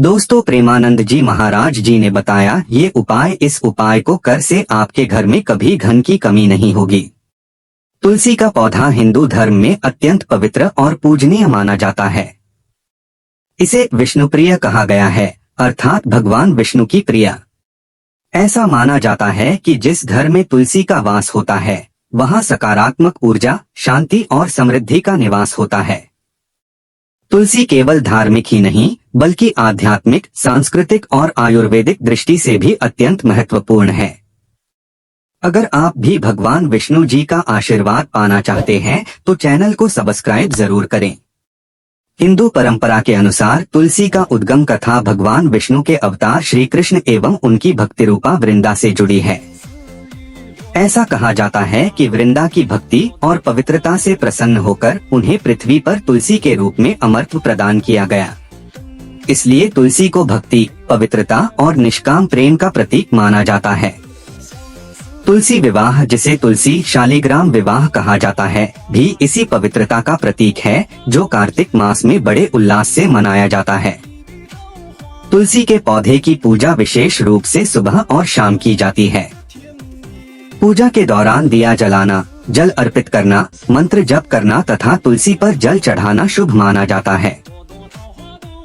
दोस्तों, प्रेमानंद जी महाराज जी ने बताया ये उपाय, इस उपाय को कर से आपके घर में कभी धन की कमी नहीं होगी। तुलसी का पौधा हिंदू धर्म में अत्यंत पवित्र और पूजनीय माना जाता है। इसे विष्णुप्रिय कहा गया है, अर्थात भगवान विष्णु की प्रिय। ऐसा माना जाता है कि जिस घर में तुलसी का वास होता है वहां सकारात्मक ऊर्जा, शांति और समृद्धि का निवास होता है। तुलसी केवल धार्मिक ही नहीं बल्कि आध्यात्मिक, सांस्कृतिक और आयुर्वेदिक दृष्टि से भी अत्यंत महत्वपूर्ण है। अगर आप भी भगवान विष्णु जी का आशीर्वाद पाना चाहते हैं तो चैनल को सब्सक्राइब जरूर करें। हिंदू परंपरा के अनुसार तुलसी का उद्गम कथा भगवान विष्णु के अवतार श्री कृष्ण एवं उनकी भक्ति रूपा वृंदा से जुड़ी है। ऐसा कहा जाता है कि वृंदा की भक्ति और पवित्रता से प्रसन्न होकर उन्हें पृथ्वी पर तुलसी के रूप में अमरत्व प्रदान किया गया। इसलिए तुलसी को भक्ति, पवित्रता और निष्काम प्रेम का प्रतीक माना जाता है। तुलसी विवाह, जिसे तुलसी शालिग्राम विवाह कहा जाता है, भी इसी पवित्रता का प्रतीक है, जो कार्तिक मास में बड़े उल्लास से मनाया जाता है। तुलसी के पौधे की पूजा विशेष रूप से सुबह और शाम की जाती है। पूजा के दौरान दिया जलाना, जल अर्पित करना, मंत्र जप करना तथा तुलसी पर जल चढ़ाना शुभ माना जाता है।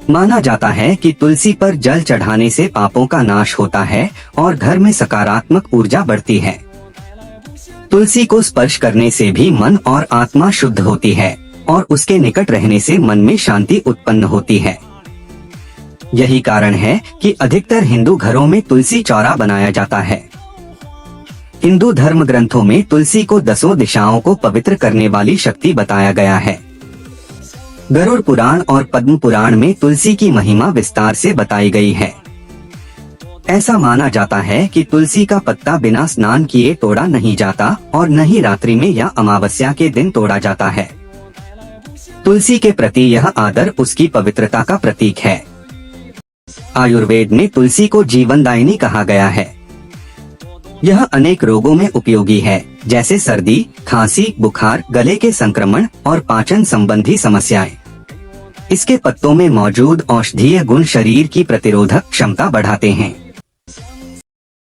माना जाता है कि तुलसी पर जल चढ़ाने से पापों का नाश होता है और घर में सकारात्मक ऊर्जा बढ़ती है। तुलसी को स्पर्श करने से भी मन और आत्मा शुद्ध होती है और उसके निकट रहने से मन में शांति उत्पन्न होती है। यही कारण है कि अधिकतर हिंदू घरों में तुलसी चौरा बनाया जाता है। हिंदू धर्म ग्रंथों में तुलसी को 10 दिशाओं को पवित्र करने वाली शक्ति बताया गया है। गरुड़ पुराण और पद्म पुराण में तुलसी की महिमा विस्तार से बताई गई है। ऐसा माना जाता है कि तुलसी का पत्ता बिना स्नान किए तोड़ा नहीं जाता और न ही रात्रि में या अमावस्या के दिन तोड़ा जाता है। तुलसी के प्रति यह आदर उसकी पवित्रता का प्रतीक है। आयुर्वेद में तुलसी को जीवनदायिनी कहा गया है। यह अनेक रोगों में उपयोगी है, जैसे सर्दी, खांसी, बुखार, गले के संक्रमण और पाचन संबंधी समस्याएं। इसके पत्तों में मौजूद औषधीय गुण शरीर की प्रतिरोधक क्षमता बढ़ाते हैं।